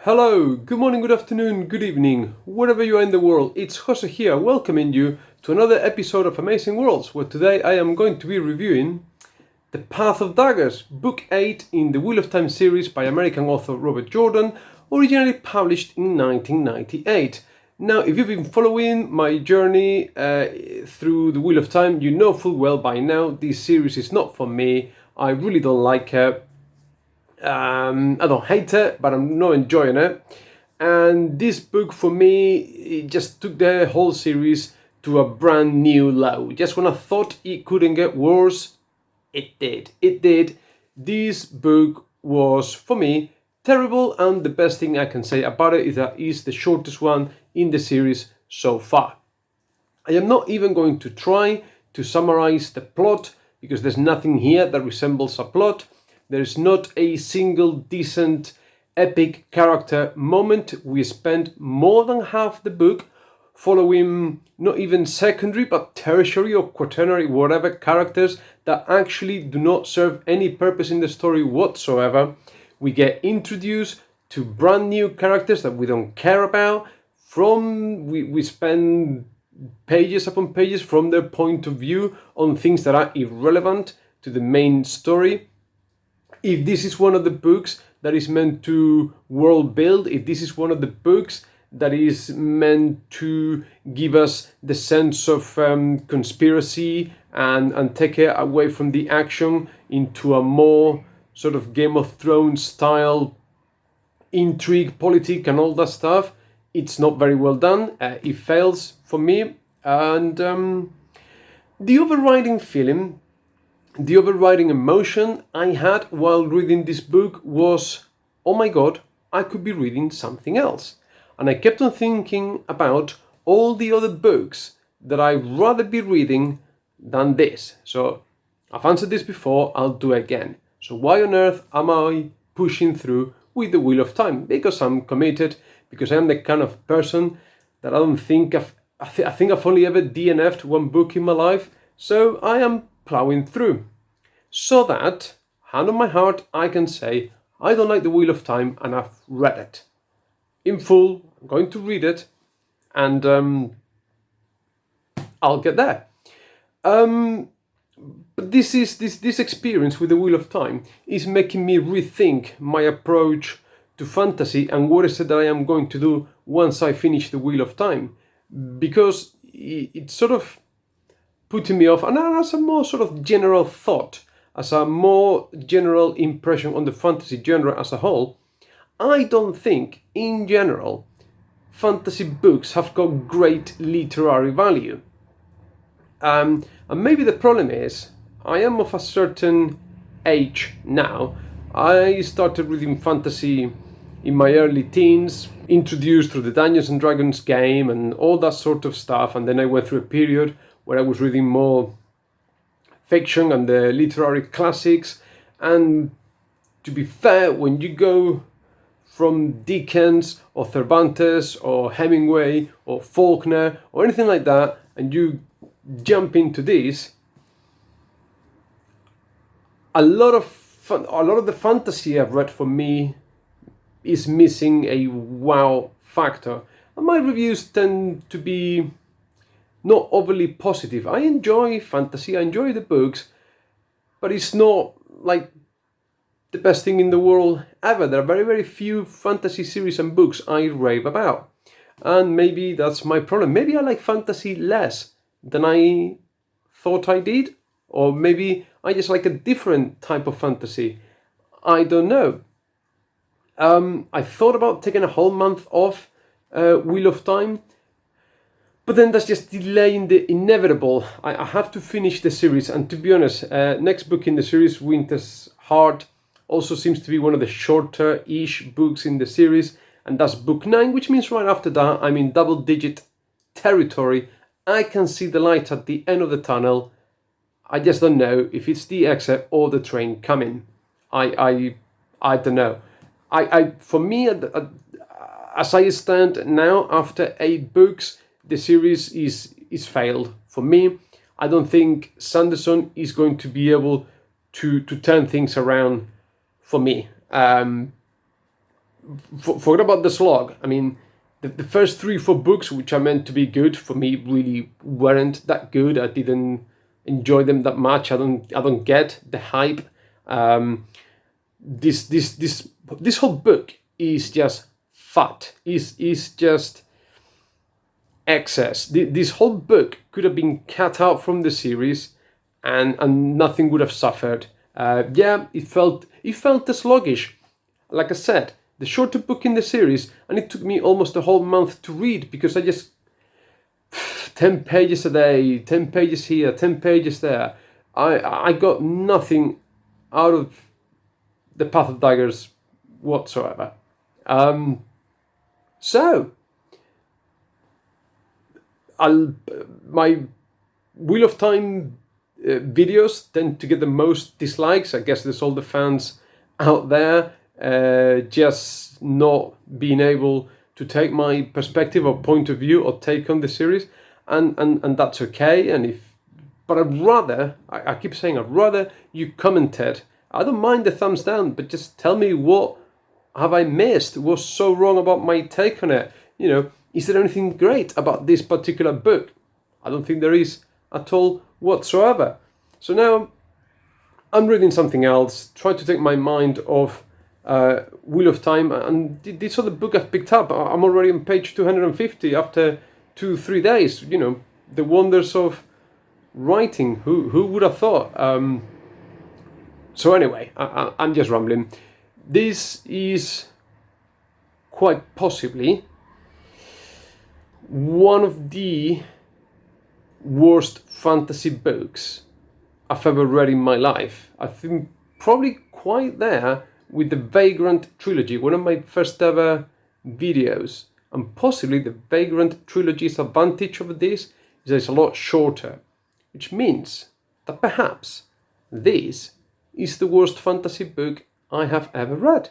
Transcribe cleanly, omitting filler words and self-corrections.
Hello, good morning, good afternoon, good evening, wherever you are in the world. It's Jose here, welcoming you to another episode of Amazing Worlds, where today I am going to be reviewing The Path of Daggers, Book 8 in the Wheel of Time series by American author Robert Jordan, originally published in 1998. Now, if you've been following my journey through the Wheel of Time, you know full well by now this series is not for me. I really don't like it. I don't hate it, but I'm not enjoying it. And this book, for me, it just took the whole series to a brand new low. Just when I thought it couldn't get worse, it did. It did. This book was, for me, terrible, and the best thing I can say about it is that it's the shortest one in the series so far. I am not even going to try to summarize the plot, because there's nothing here that resembles a plot. There's not a single decent epic character moment. We spent more than half the book following not even secondary but tertiary or quaternary whatever characters that actually do not serve any purpose in the story whatsoever. We get introduced to brand new characters that we don't care about. We spend pages upon pages from their point of view on things that are irrelevant to the main story. If this is one of the books that is meant to world build, if this is one of the books that is meant to give us the sense of conspiracy and take it away from the action into a more sort of Game of Thrones style intrigue, politic and all that stuff, it's not very well done. It fails for me. And the overriding feeling, the overriding emotion I had while reading this book was, oh my god, I could be reading something else. And I kept on thinking about all the other books that I'd rather be reading than this. So I've answered this before, I'll do it again. So why on earth am I pushing through with the Wheel of Time? Because I'm committed, because I'm the kind of person that I don't think I think I've only ever DNF'd one book in my life. So I am plowing through, so that, hand on my heart, I can say I don't like the Wheel of Time and I've read it in full. I'm going to read it, and I'll get there. But this experience with the Wheel of Time is making me rethink my approach to fantasy and what is it that I am going to do once I finish the Wheel of Time, because it's sort of putting me off, and as a more sort of general thought, as a more general impression on the fantasy genre as a whole, I don't think, in general, fantasy books have got great literary value. And maybe the problem is, I am of a certain age now. I started reading fantasy in my early teens, introduced through the Dungeons and Dragons game and all that sort of stuff, and then I went through a period where I was reading more fiction and the literary classics. And to be fair, when you go from Dickens or Cervantes or Hemingway or Faulkner or anything like that, and you jump into this, a lot of the fantasy I've read for me is missing a wow factor. And my reviews tend to be not overly positive. I enjoy fantasy, I enjoy the books, but it's not like the best thing in the world ever. There are very, very few fantasy series and books I rave about. And maybe that's my problem. Maybe I like fantasy less than I thought I did. Or maybe I just like a different type of fantasy. I don't know. I thought about taking a whole month off Wheel of Time, but then that's just delaying the inevitable. I have to finish the series, and to be honest, next book in the series, Winter's Heart, also seems to be one of the shorter-ish books in the series, and that's book 9, which means right after that I'm in double-digit territory. I can see the light at the end of the tunnel. I just don't know if it's the exit or the train coming. I don't know. For me, as I stand now, after 8 books, the series is failed. For me, I don't think Sanderson is going to be able to turn things around for me. forget about the slog. I mean, the first 3-4 books, which are meant to be good, for me really weren't that good. I didn't enjoy them that much. I don't get the hype. This whole book is just fat. Is just excess. This whole book could have been cut out from the series, and nothing would have suffered. It felt sluggish. Like I said, the shorter book in the series, and it took me almost a whole month to read, because I just 10 pages a day, 10 pages here, 10 pages there. I got nothing out of the Path of Daggers whatsoever. My Wheel of Time videos tend to get the most dislikes. I guess there's all the fans out there just not being able to take my perspective or point of view or take on the series, and that's okay. But I keep saying, I'd rather you commented. I don't mind the thumbs down, but just tell me, what have I missed? What's so wrong about my take on it? Is there anything great about this particular book? I don't think there is at all whatsoever. So now I'm reading something else, trying to take my mind off Wheel of Time, and this other book I've picked up. I'm already on page 250 after 2-3 days. The wonders of writing. Who would have thought? So anyway, I'm just rambling. This is quite possibly one of the worst fantasy books I've ever read in my life. I think probably quite there with the Vagrant trilogy, one of my first ever videos. And possibly the Vagrant trilogy's advantage over this is that it's a lot shorter, which means that perhaps this is the worst fantasy book I have ever read.